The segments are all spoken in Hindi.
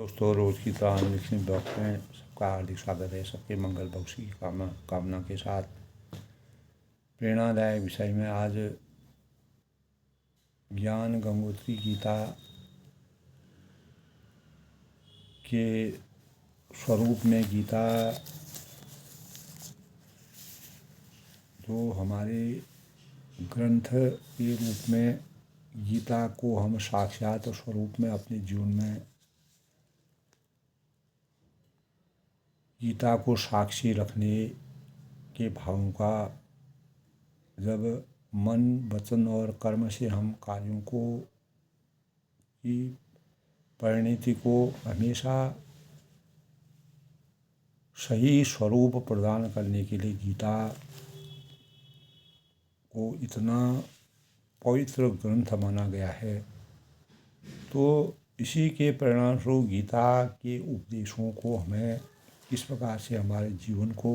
दोस्तों, रोज़ की तरह अनलिखित ब्लॉग में सबका हार्दिक स्वागत है। सबके मंगल भविष्य की कामना के साथ प्रेरणादायक विषय में आज ज्ञान गंगोत्री गीता के स्वरूप में गीता जो हमारे ग्रंथ के रूप में गीता को हम साक्षात स्वरूप में अपने जीवन में गीता को साक्षी रखने के भावों का जब मन वचन और कर्म से हम कार्यों को की परिणति को हमेशा सही स्वरूप प्रदान करने के लिए गीता को इतना पवित्र ग्रंथ माना गया है। तो इसी के परिणामस्वरूप गीता के उपदेशों को हमें किस प्रकार से हमारे जीवन को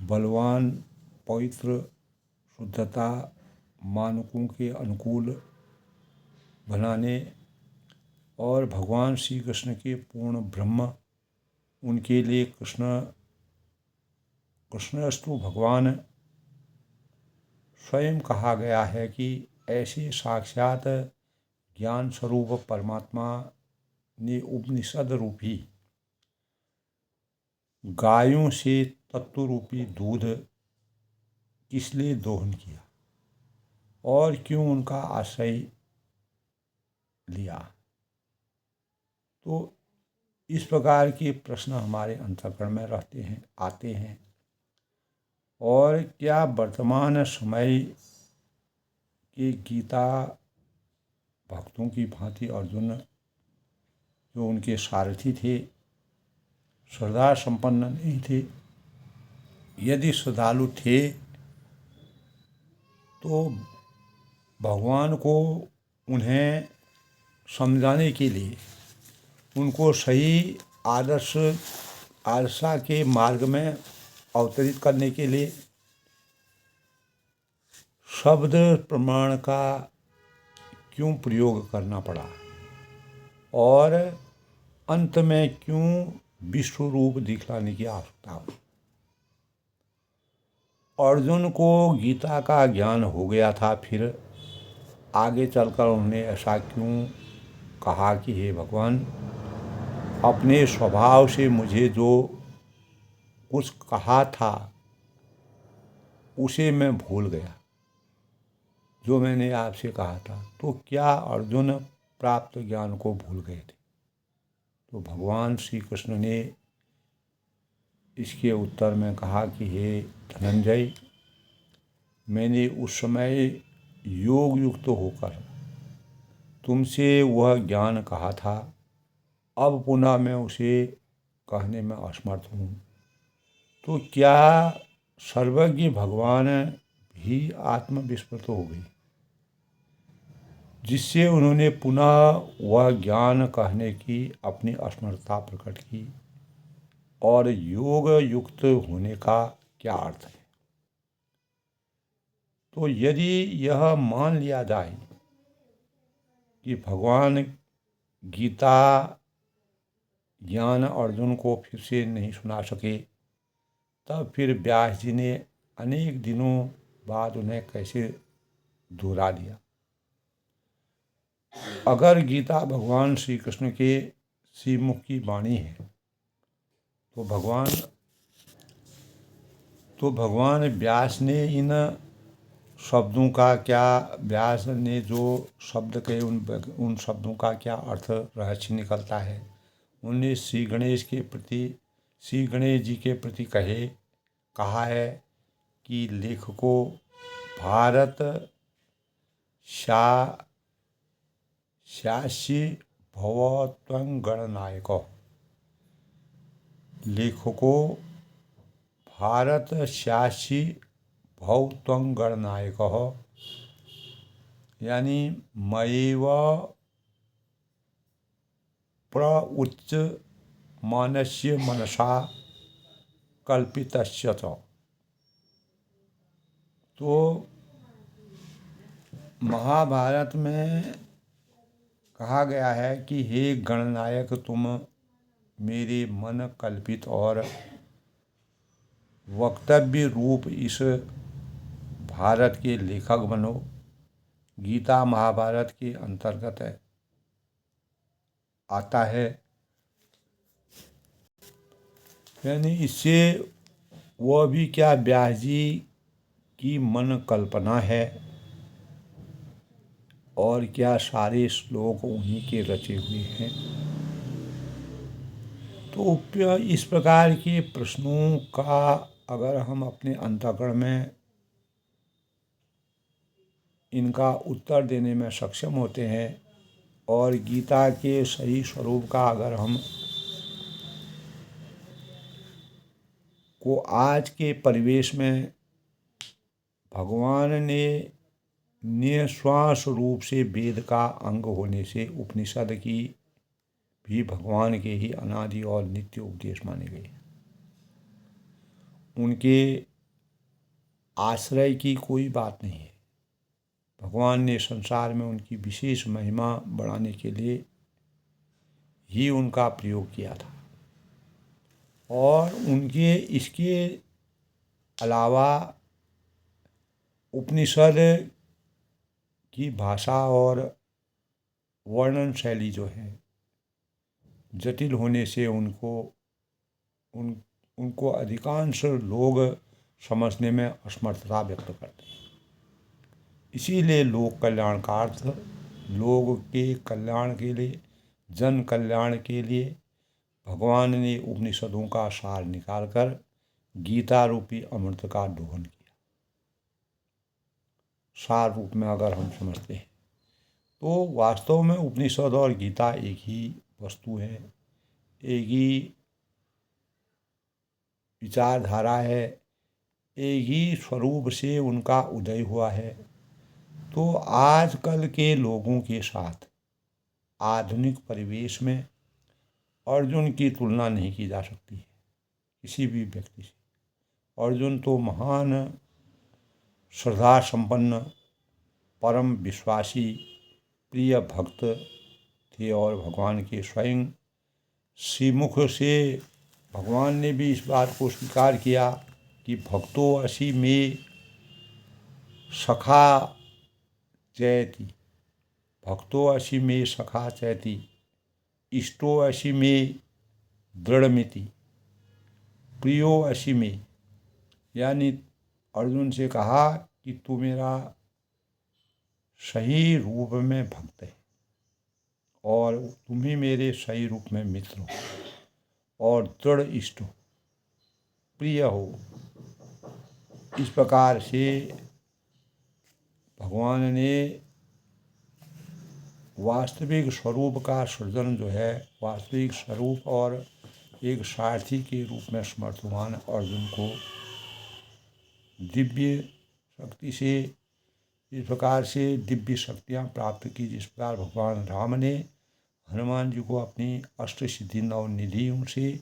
बलवान, पवित्र, शुद्धता, मानकों के अनुकूल बनाने और भगवान श्री कृष्ण के पूर्ण ब्रह्म, उनके लिए कृष्णस्तु भगवान स्वयं कहा गया है कि ऐसे साक्षात ज्ञान स्वरूप परमात्मा ने उपनिषद रूपी गायों से तत्व रूपी दूध किस लिए दोहन किया और क्यों उनका आश्रय लिया। तो इस प्रकार के प्रश्न हमारे अंतःकरण में आते हैं। और क्या वर्तमान समय के गीता भक्तों की भांति अर्जुन जो उनके सारथी थे श्रद्धा संपन्न नहीं थे? यदि श्रद्धालु थे तो भगवान को उन्हें समझाने के लिए, उनको सही आदर्शा के मार्ग में अवतरित करने के लिए शब्द प्रमाण का क्यों प्रयोग करना पड़ा और अंत में क्यों विश्व रूप दिखलाने की आवश्यकता हुई। अर्जुन को गीता का ज्ञान हो गया था, फिर आगे चलकर उन्होंने ऐसा क्यों कहा कि हे भगवान, अपने स्वभाव से मुझे जो कुछ कहा था उसे मैं भूल गया, जो मैंने आपसे कहा था। तो क्या अर्जुन प्राप्त ज्ञान को भूल गए थे? तो भगवान श्री कृष्ण ने इसके उत्तर में कहा कि हे धनंजय, मैंने उस समय योग युक्त होकर तुमसे वह ज्ञान कहा था, अब पुनः मैं उसे कहने में असमर्थ हूँ। तो क्या सर्वज्ञ भगवान भी आत्मविस्मृत हो गई, जिससे उन्होंने पुनः वह ज्ञान कहने की अपनी असमर्थता प्रकट की? और योग युक्त होने का क्या अर्थ है? तो यदि यह मान लिया जाए कि भगवान गीता ज्ञान अर्जुन को फिर से नहीं सुना सके, तब फिर व्यास जी ने अनेक दिनों बाद उन्हें कैसे दोहरा दिया? अगर गीता भगवान श्री कृष्ण के श्रीमुख की वाणी है तो भगवान व्यास ने इन शब्दों का क्या, व्यास ने जो शब्द कहे उन शब्दों का क्या अर्थ रहस्य निकलता है? उन्होंने श्री गणेश जी के प्रति कहा है कि लेखको भारत शास्य भव त्वं गणनायक। लेखको भारत शास्य भव त्वं गणनायक, यानी मयैव प्रउच्च मानस्य मनसा कल्पितस्य च। तो महाभारत में कहा गया है कि हे गणनायक, तुम मेरे मन कल्पित और वक्तव्य रूप इस भारत के लेखक बनो। गीता महाभारत के अंतर्गत आता है, यानी इससे वह भी क्या व्यास जी की मन कल्पना है और क्या सारे श्लोक उन्हीं के रचे हुए हैं। तो इस प्रकार के प्रश्नों का अगर हम अपने अंतःकरण में इनका उत्तर देने में सक्षम होते हैं और गीता के सही स्वरूप का अगर हम को आज के परिवेश में भगवान ने निःश्वास रूप से वेद का अंग होने से उपनिषद की भी भगवान के ही अनादि और नित्य उपदेश माने गए। उनके आश्रय की कोई बात नहीं है। भगवान ने संसार में उनकी विशेष महिमा बढ़ाने के लिए ही उनका प्रयोग किया था और उनके इसके अलावा उपनिषद की भाषा और वर्णन शैली जो है जटिल होने से उनको अधिकांश लोग समझने में असमर्थता व्यक्त करते हैं। इसीलिए लोक कल्याणार्थ, लोग के कल्याण के लिए, जन कल्याण के लिए भगवान ने उपनिषदों का सार निकालकर गीता रूपी अमृत का दोहन किया। सार रूप में अगर हम समझते हैं तो वास्तव में उपनिषद और गीता एक ही वस्तु है, एक ही विचारधारा है, एक ही स्वरूप से उनका उदय हुआ है। तो आजकल के लोगों के साथ आधुनिक परिवेश में अर्जुन की तुलना नहीं की जा सकती है किसी भी व्यक्ति से। अर्जुन तो महान श्रद्धा संपन्न, परम विश्वासी, प्रिय भक्त थे और भगवान के स्वयं श्रीमुख से भगवान ने भी इस बात को स्वीकार किया कि भक्तो असि में सखा चैति, भक्तो असि में सखा चैति, इष्टो असि में दृढ़मिति, प्रियो असि में। यानी अर्जुन से कहा कि तू मेरा सही रूप में भक्त है और तुम ही मेरे सही रूप में मित्र हो और दृढ़ इष्ट हो, प्रिय हो। इस प्रकार से भगवान ने वास्तविक स्वरूप का सृजन जो है, वास्तविक स्वरूप और एक सारथी के रूप में समर्थवान अर्जुन को दिव्य शक्ति से, इस प्रकार से दिव्य शक्तियाँ प्राप्त की जिस प्रकार भगवान राम ने हनुमान जी को अपनी अष्ट सिद्धि नव निधियों से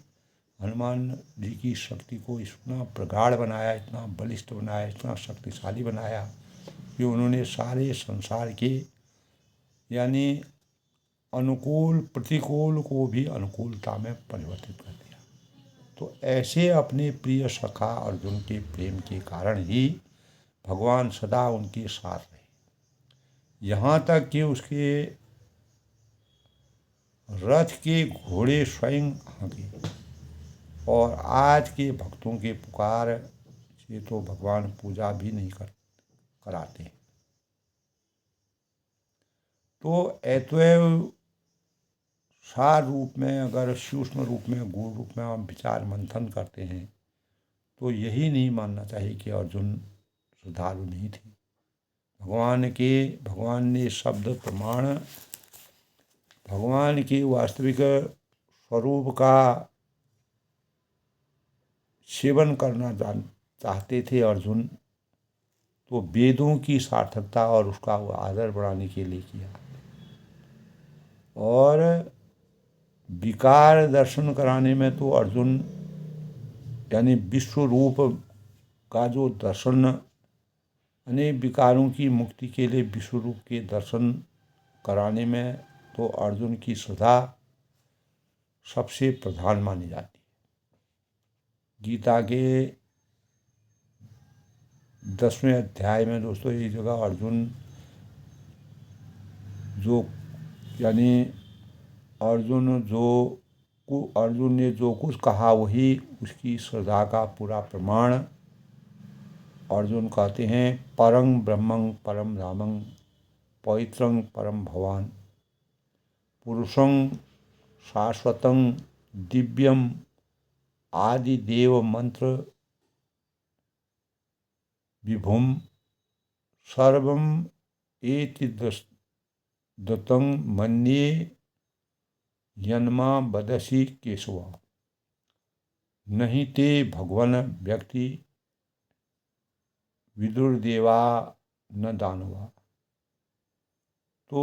हनुमान जी की शक्ति को इतना प्रगाढ़ बनाया, इतना बलिष्ठ बनाया, इतना शक्तिशाली बनाया कि उन्होंने सारे संसार के यानी अनुकूल प्रतिकूल को भी अनुकूलता में परिवर्तित कर दिया। तो ऐसे अपने प्रिय सखा अर्जुन के प्रेम के कारण ही भगवान सदा उनके साथ रहे, यहाँ तक कि उसके रथ के घोड़े स्वयं हाँके। और आज के भक्तों के पुकार से तो भगवान पूजा भी नहीं कराते। तो अतएव सार रूप में, अगर सूक्ष्म रूप में, गूढ़ रूप में हम विचार मंथन करते हैं तो यही नहीं मानना चाहिए कि अर्जुन श्रद्धालु नहीं थे। भगवान ने शब्द प्रमाण भगवान के वास्तविक स्वरूप का सेवन करना चाहते थे अर्जुन, तो वेदों की सार्थकता और उसका आदर बढ़ाने के लिए किया। और विकार दर्शन कराने में तो अर्जुन यानी विश्व रूप का जो दर्शन, अनेक विकारों की मुक्ति के लिए विश्व रूप के दर्शन कराने में तो अर्जुन की श्रद्धा सबसे प्रधान मानी जाती है। गीता के 10वें अध्याय में दोस्तों ये जगह अर्जुन जो यानी अर्जुन ने जो कुछ कहा वही उसकी श्रद्धा का पूरा प्रमाण। अर्जुन कहते हैं परं ब्रह्मं परम धामं पवित्रं परम भवान पुरुषं शाश्वतं दिव्यम आदिदेव मंत्र विभुम सर्वम एति दतं मन्ये यन्मा बदसी केशवा नहीं ते भगवन व्यक्ति विदुर्देवा न दानवा। तो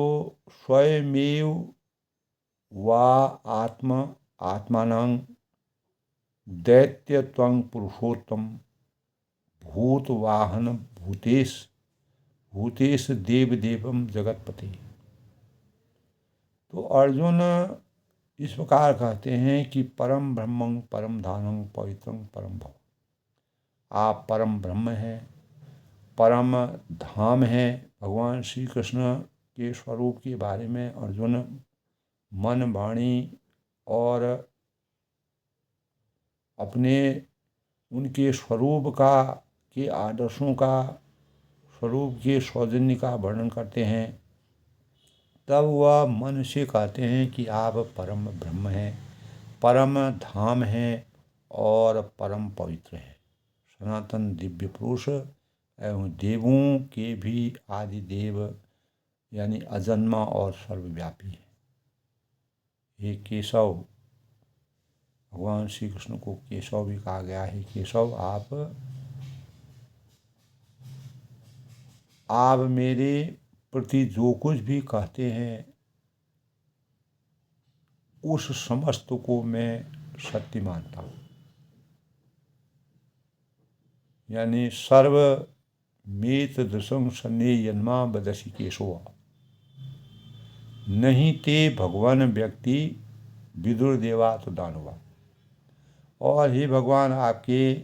स्वयमेव वा आत्मानं दैत्यत्वं पुरुषोत्तम भूतवाहन भूतेश देवदेवम जगतपति। तो अर्जुन इस प्रकार कहते हैं कि परम ब्रह्मं परम धानं पवित्रं परम भव। आप परम ब्रह्म हैं, परम धाम है। भगवान श्री कृष्ण के स्वरूप के बारे में अर्जुन मन वाणी और अपने उनके स्वरूप के आदर्शों का स्वरूप के सौजन्य का वर्णन करते हैं। तब वह मन से कहते हैं कि आप परम ब्रह्म हैं, परम धाम हैं और परम पवित्र हैं, सनातन दिव्य पुरुष एवं देवों के भी आदि देव यानी अजन्मा और सर्वव्यापी है। ये केशव, भगवान श्री कृष्ण को केशव भी कहा गया है। केशव आप मेरे प्रति जो कुछ भी कहते हैं उस समस्त को मैं सत्य मानता हूँ। यानी सर्व मेत दृशं सन्ने यन्मा बदसी केशवा नहीं ते भगवान व्यक्ति विदुर देवा तो दानवा। और हे भगवान, आपके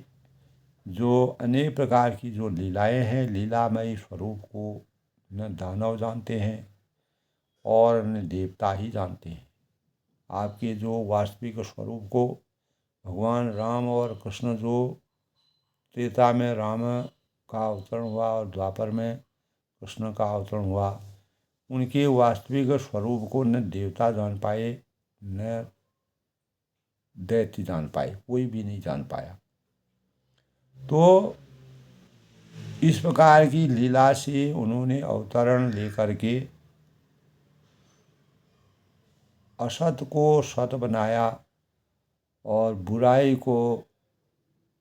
जो अनेक प्रकार की जो लीलाएं हैं, लीलामयी स्वरूप को न दानव जानते हैं और न देवता ही जानते हैं। आपके जो वास्तविक स्वरूप को भगवान राम और कृष्ण जो त्रेता में राम का अवतरण हुआ और द्वापर में कृष्ण का अवतरण हुआ, उनके वास्तविक स्वरूप को न देवता जान पाए न दैत्य जान पाए, कोई भी नहीं जान पाया। तो इस प्रकार की लीला से उन्होंने अवतरण लेकर के असत को सत बनाया और बुराई को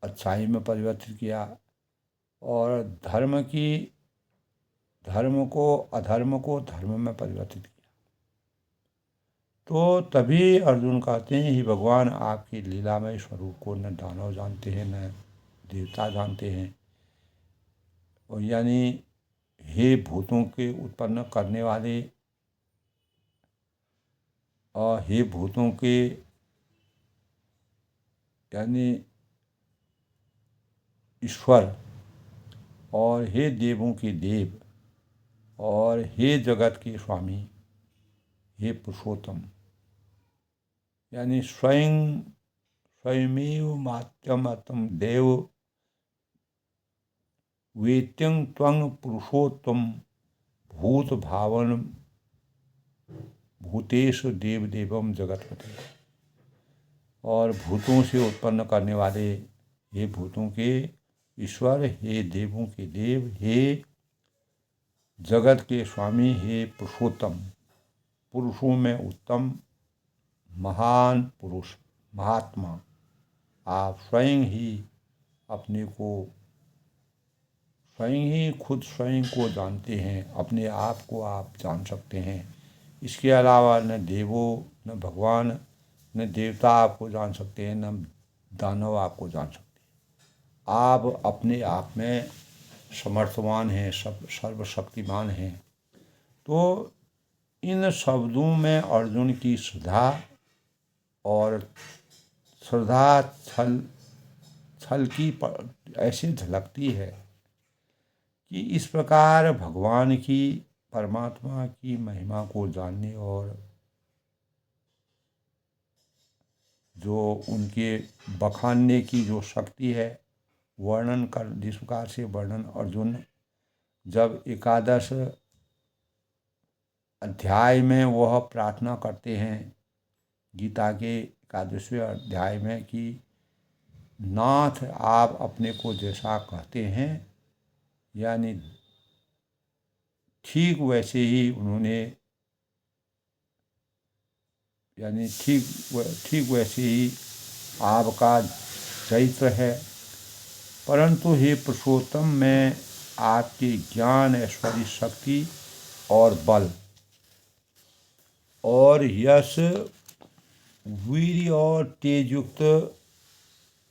अच्छाई में परिवर्तित किया और धर्म को अधर्म को धर्म में परिवर्तित किया। तो तभी अर्जुन कहते हैं ही भगवान, आपकी लीलामय स्वरूप को न दानव जानते हैं न देवता जानते हैं। और यानी हे भूतों के उत्पन्न करने वाले और हे भूतों के यानी ईश्वर और हे देवों के देव और हे जगत के स्वामी, हे पुरुषोत्तम। यानी स्वयमेव मात्यमतम देव वेत्यं त्वं पुरुषोत्तम भूत भावन भूतेश देव देवम जगतपति। और भूतों से उत्पन्न करने वाले, हे भूतों के ईश्वर, हे देवों के देव, हे जगत के स्वामी, हे पुरुषोत्तम, पुरुषों में उत्तम महान पुरुष महात्मा, आप स्वयं ही अपने को स्वयं को जानते हैं, अपने आप को आप जान सकते हैं। इसके अलावा न देवों न भगवान न देवता आपको जान सकते हैं, न दानव आपको जान सकते हैं। आप अपने आप में समर्थवान हैं, सर्वशक्तिमान हैं। तो इन शब्दों में अर्जुन की श्रद्धा और श्रद्धा छल की ऐसी झलकती है कि इस प्रकार भगवान की, परमात्मा की महिमा को जानने और जो उनके बखानने की जो शक्ति है, वर्णन कर, जिस प्रकार से वर्णन अर्जुन जब एकादश अध्याय में वह प्रार्थना करते हैं, गीता के एकादशवें अध्याय में, कि नाथ आप अपने को जैसा कहते हैं, यानी ठीक वैसे ही उन्होंने, यानी ठीक वैसे ही आपका चरित्र है। परंतु हे पुरुषोत्तम, मैं आपके ज्ञान, ऐश्वर्य, शक्ति और बल और यश, वीर्य और तेजयुक्त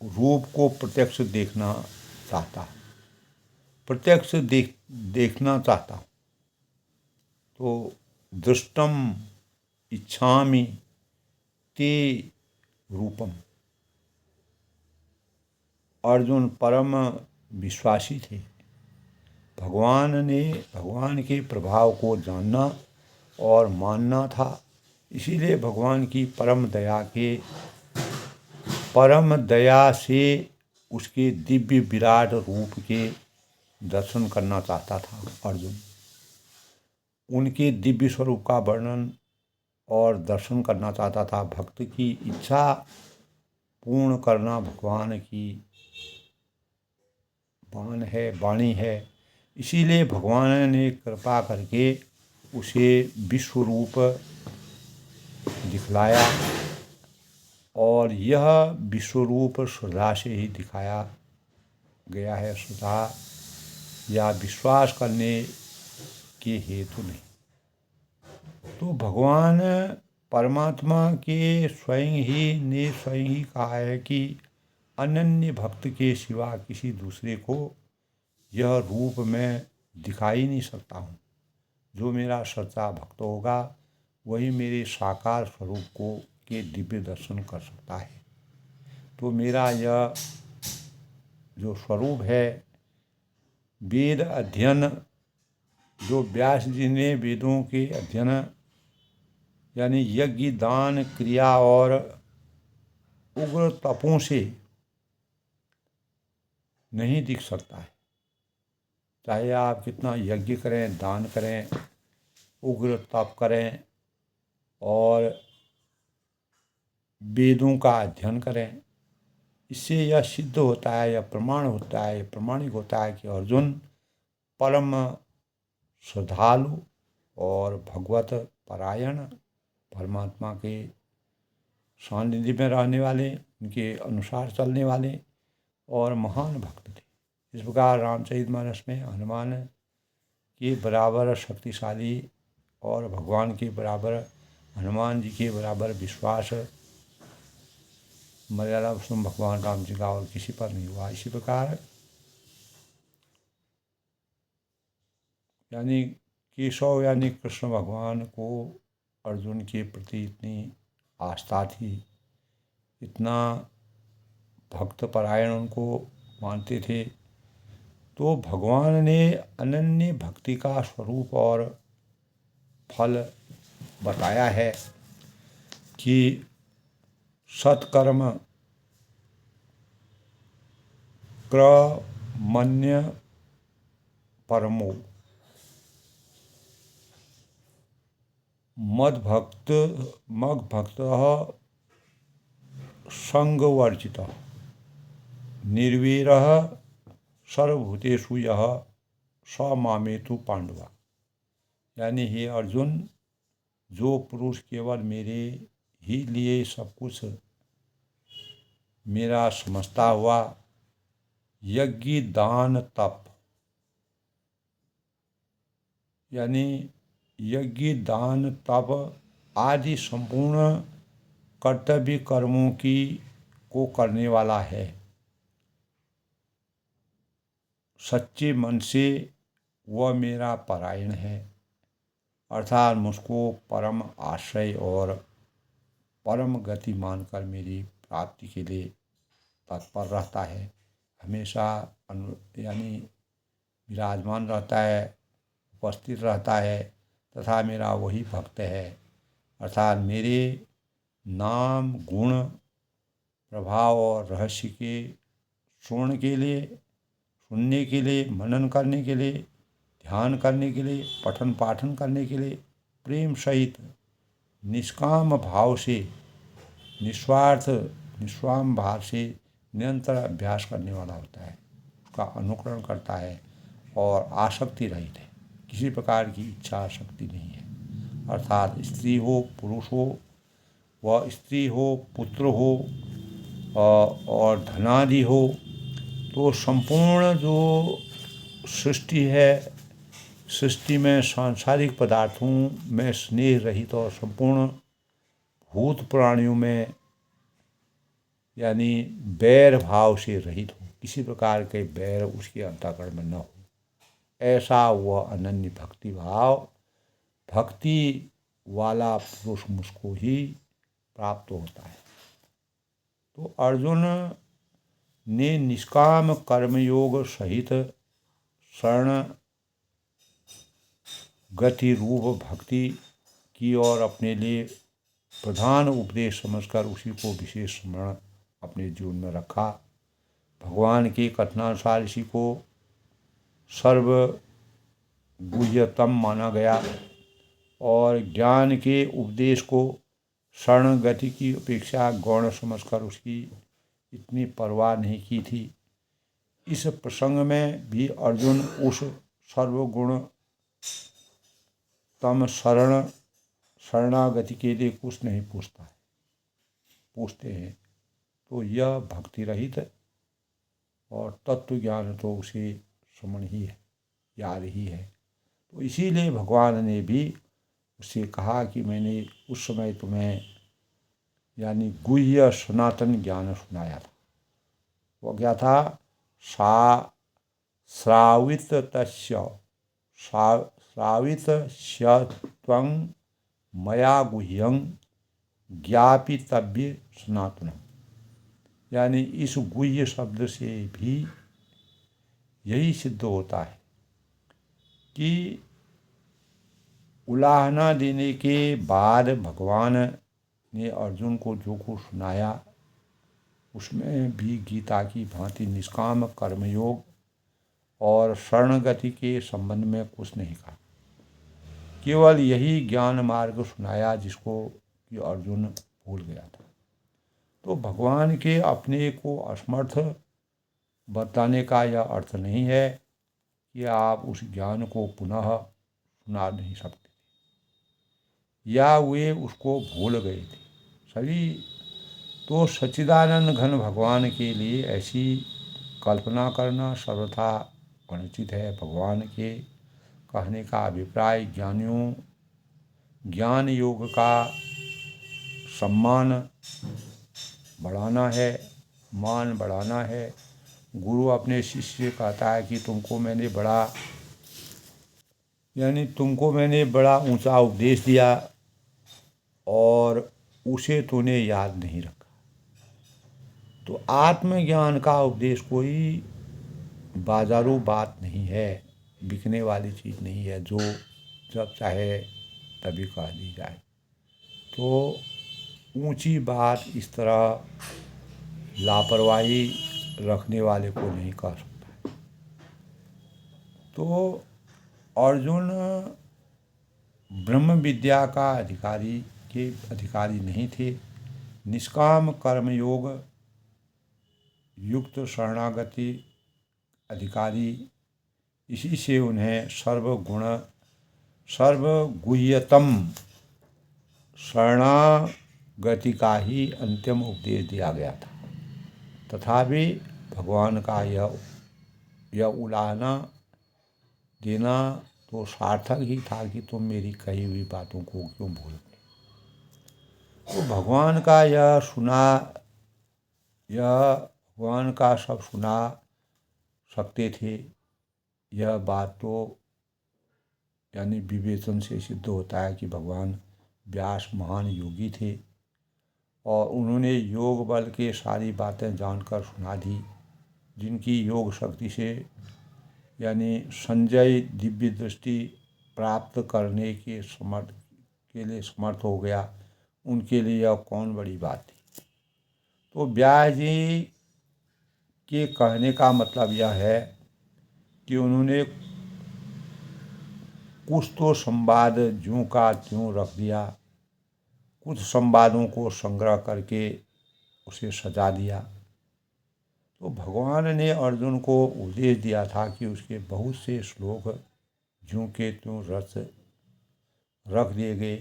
रूप को प्रत्यक्ष देखना चाहता हूँ, देखना चाहता हूँ। तो दृष्टम इच्छामि ते रूपम। अर्जुन परम विश्वासी थे। भगवान के प्रभाव को जानना और मानना था। इसीलिए भगवान की परम दया से उसके दिव्य विराट रूप के दर्शन करना चाहता था अर्जुन। उनके दिव्य स्वरूप का वर्णन और दर्शन करना चाहता था। भक्त की इच्छा पूर्ण करना भगवान की वाणी है। इसीलिए भगवान ने कृपा करके उसे विश्व रूप दिखलाया, और यह विश्व रूप श्रद्धा से ही दिखाया गया है। श्रद्धा या विश्वास करने के हेतु नहीं। तो भगवान परमात्मा के स्वयं ही कहा है कि अनन्य भक्त के सिवा किसी दूसरे को यह रूप में दिखाई नहीं सकता हूँ। जो मेरा सच्चा भक्त होगा वही मेरे साकार स्वरूप को के दिव्य दर्शन कर सकता है। तो मेरा यह जो स्वरूप है, वेद अध्ययन, जो व्यास जी ने वेदों के अध्ययन यानी यज्ञ, दान, क्रिया और उग्र तपों से नहीं दिख सकता है। चाहे आप कितना यज्ञ करें, दान करें, उग्र तप करें और वेदों का अध्ययन करें, इससे यह सिद्ध होता है, यह प्रमाणिक होता है कि अर्जुन परम श्रद्धालु और भगवत परायण, परमात्मा के सानिध्य में रहने वाले, उनके अनुसार चलने वाले और महान भक्त थे। इस प्रकार रामचरितमानस में हनुमान के बराबर शक्तिशाली और भगवान के बराबर, हनुमान जी के बराबर विश्वास मर्यादा पुरुषोत्तम भगवान राम जी का और किसी पर नहीं हुआ। इसी प्रकार यानी केशव यानी कृष्ण भगवान को अर्जुन के प्रति इतनी आस्था थी, इतना भक्त परायण उनको मानते थे। तो भगवान ने अनन्य भक्ति का स्वरूप और फल बताया है कि सत्कर्म क्रमण्य परमो मद्भक्त संगवर्जितः निर्वीरः सर्वभूतेषु यः स मामेतु पांडवा। यानी हे अर्जुन, जो पुरुष केवल मेरे ही लिए सब कुछ मेरा समझता हुआ यज्ञ, दान, तप, यानी यज्ञ, दान, तप आदि संपूर्ण कर्तव्य कर्मों को करने वाला है, सच्चे मन से वह मेरा परायण है। अर्थात मुझको परम आश्रय और परम गति मानकर मेरी प्राप्ति के लिए तत्पर रहता है, हमेशा यानी विराजमान रहता है, उपस्थित रहता है तथा मेरा वही भक्त है। अर्थात मेरे नाम, गुण, प्रभाव और रहस्य के सुनने के लिए, मनन करने के लिए, ध्यान करने के लिए, पठन पाठन करने के लिए प्रेम सहित निष्काम भाव से, निस्वार्थ निष्काम भाव से निरंतर अभ्यास करने वाला होता है, उसका अनुकरण करता है और आसक्ति रहित है, किसी प्रकार की इच्छा शक्ति नहीं है। अर्थात स्त्री हो, पुरुष हो, वह स्त्री हो, पुत्र हो और धनादि हो, तो संपूर्ण जो सृष्टि है, सृष्टि में सांसारिक पदार्थों में स्नेह रहित और संपूर्ण भूत प्राणियों में यानी बैर भाव से रहित हो, किसी प्रकार के बैर उसके अंतःकरण में न हो, ऐसा वह अनन्य भक्ति वाला पुरुष मुझको ही प्राप्त होता है। तो अर्जुन ने निष्काम कर्मयोग सहित शरण गति रूप भक्ति की और अपने लिए प्रधान उपदेश समझकर उसी को विशेष स्मरण अपने जीवन में रखा। भगवान के कथनानुसार इसी को सर्वगुह्यतम माना गया और ज्ञान के उपदेश को शरण गति की अपेक्षा गौण समझकर उसकी इतनी परवाह नहीं की थी। इस प्रसंग में भी अर्जुन उस सर्वगुण तम शरणागति के लिए कुछ नहीं पूछते हैं, तो यह भक्ति रहित और तत्व ज्ञान तो उसे समझ ही है, याद ही है। तो इसीलिए भगवान ने भी उससे कहा कि मैंने उस समय तुम्हें यानी गुह्य सनातन ज्ञान सुनाया था। वो क्या था? श्रावितस्यत्वं मया गुह्यं ज्ञापितव्य सनातनम्। यानी इस गुह्य शब्द से भी यही सिद्ध होता है कि उलाहना देने के बाद भगवान ने अर्जुन को जो कुछ सुनाया उसमें भी गीता की भांति निष्काम कर्मयोग और शरणगति के संबंध में कुछ नहीं कहा, केवल यही ज्ञान मार्ग सुनाया जिसको कि अर्जुन भूल गया था। तो भगवान के अपने को असमर्थ बताने का यह अर्थ नहीं है कि आप उस ज्ञान को पुनः सुना नहीं सकते या वे उसको भूल गए थे। सभी तो सच्चिदानंद घन भगवान के लिए ऐसी कल्पना करना सर्वथा अनुचित है। भगवान के कहने का अभिप्राय ज्ञानियों ज्ञान योग का सम्मान बढ़ाना है, मान बढ़ाना है। गुरु अपने शिष्य से कहता है कि तुमको मैंने बड़ा ऊंचा उपदेश दिया और उसे तूने याद नहीं रखा। तो आत्मज्ञान का उपदेश कोई बाजारू बात नहीं है, बिकने वाली चीज़ नहीं है जो जब चाहे तभी कह दी जाए। तो ऊंची बात इस तरह लापरवाही रखने वाले को नहीं कह सकता। तो अर्जुन ब्रह्म विद्या का अधिकारी नहीं थे। निष्काम कर्मयोग युक्त शरणागति अधिकारी, इसी से उन्हें सर्वगुह्यतम शरणागति का ही अंतिम उपदेश दिया गया था। तथापि भगवान का यह उलाहना देना तो सार्थक ही था कि तुम मेरी कही हुई बातों को क्यों भूल गए। तो भगवान का सब सुना सकते थे, यह बात तो यानी विवेचन से सिद्ध होता है कि भगवान व्यास महान योगी थे और उन्होंने योग बल के सारी बातें जानकर सुना दी, जिनकी योग शक्ति से यानी संजय दिव्य दृष्टि प्राप्त करने के लिए समर्थ हो गया। उनके लिए यह कौन बड़ी बात थी। तो व्यास जी के कहने का मतलब यह है कि उन्होंने कुछ तो संवाद ज्यों का त्यों रख दिया, कुछ संवादों को संग्रह करके उसे सजा दिया। तो भगवान ने अर्जुन को उपदेश दिया था कि उसके बहुत से श्लोक ज्यों के त्यों रख दिए गए।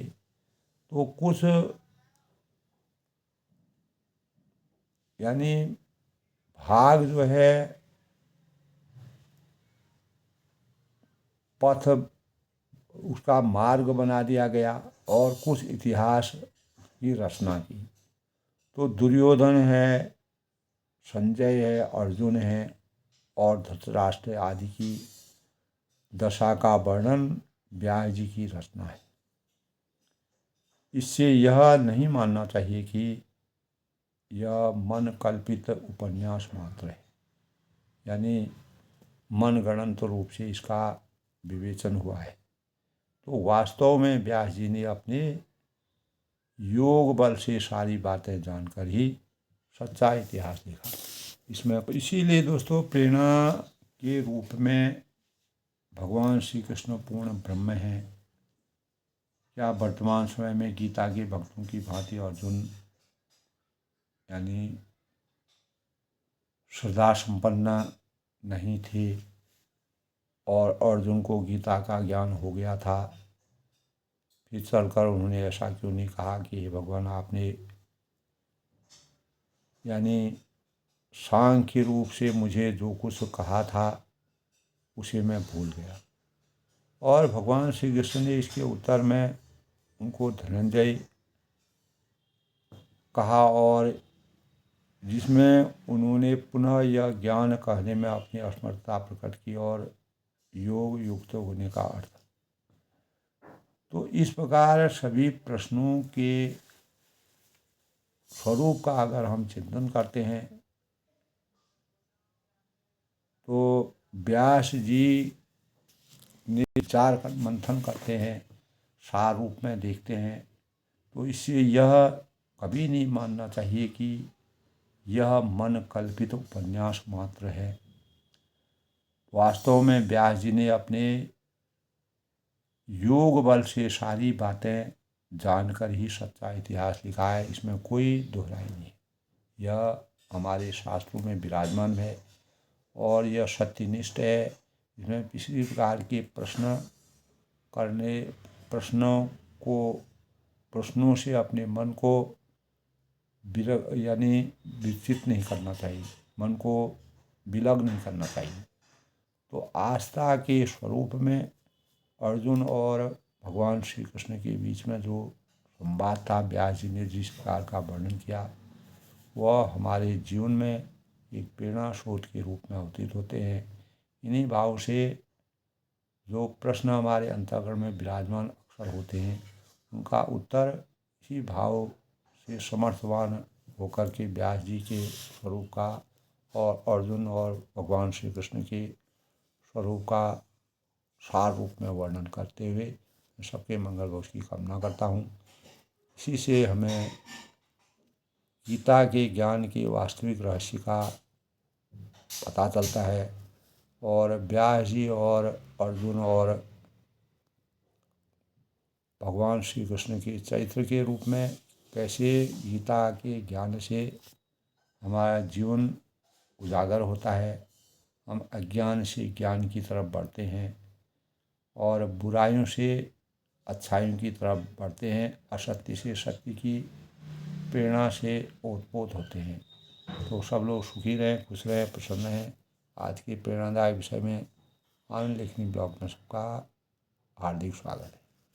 तो कुछ यानी भाग जो है पथ उसका मार्ग बना दिया गया और कुछ इतिहास की रचना की। तो दुर्योधन है, संजय है, अर्जुन है और धृतराष्ट्र आदि की दशा का वर्णन व्यास जी की रचना है। इससे यह नहीं मानना चाहिए कि यह मन कल्पित उपन्यास मात्र है, यानी मन गणंत रूप से इसका विवेचन हुआ है। तो वास्तव में व्यास जी ने अपने योग बल से सारी बातें जानकर ही सच्चा इतिहास लिखा। इसमें इसीलिए दोस्तों प्रेरणा के रूप में भगवान श्री कृष्ण पूर्ण ब्रह्म हैं। क्या वर्तमान समय में गीता के भक्तों की भांति अर्जुन यानी श्रद्धा संपन्न नहीं थे और अर्जुन को गीता का ज्ञान हो गया था? फिर चलकर उन्होंने ऐसा क्यों नहीं कहा कि हे भगवान, आपने यानी सांख्य रूप से मुझे जो कुछ कहा था उसे मैं भूल गया। और भगवान श्री कृष्ण ने इसके उत्तर में उनको धनंजय कहा और जिसमें उन्होंने पुनः यह ज्ञान कहने में अपनी असमर्थता प्रकट की और योग युक्त होने का अर्थ। तो इस प्रकार सभी प्रश्नों के स्वरूप का अगर हम चिंतन करते हैं तो व्यास जी ने विचार मंथन करते हैं, सार रूप में देखते हैं। तो इससे यह कभी नहीं मानना चाहिए कि यह मन कल्पित उपन्यास मात्र है। वास्तव में व्यास जी ने अपने योग बल से सारी बातें जानकर ही सच्चा इतिहास लिखा है, इसमें कोई दोहराई नहीं। यह हमारे शास्त्रों में विराजमान है और यह सत्यनिष्ठ है। इसमें किसी प्रकार के प्रश्नों से अपने मन को यानी विकसित नहीं करना चाहिए, मन को विलग नहीं करना चाहिए। तो आस्था के स्वरूप में अर्जुन और भगवान श्री कृष्ण के बीच में जो संवाद था, व्यास जी ने जिस प्रकार का वर्णन किया, वह हमारे जीवन में एक प्रेरणा स्रोत के रूप में अवतीत होते हैं। इन्हीं भाव से जो प्रश्न हमारे अंतःकरण में विराजमान अक्सर होते हैं, उनका उत्तर इसी भाव से समर्थवान होकर के व्यास जी के स्वरूप का और अर्जुन और भगवान श्री कृष्ण के स्वरूप का सार रूप में वर्णन करते हुए सबके मंगल भविष्य की कामना करता हूँ। इसी से हमें गीता के ज्ञान के वास्तविक रहस्य का पता चलता है और व्यास जी और अर्जुन और भगवान श्री कृष्ण के चरित्र के रूप में कैसे गीता के ज्ञान से हमारा जीवन उजागर होता है, हम अज्ञान से ज्ञान की तरफ बढ़ते हैं और बुराइयों से अच्छाइयों की तरफ बढ़ते हैं, असत्य से सत्य की प्रेरणा से ओतप्रोत होते हैं। तो सब लोग सुखी रहें, खुश रहें, प्रसन्न रहें। आज के प्रेरणादायक विषय में आनंद लेखनी ब्लॉग में सबका हार्दिक स्वागत है।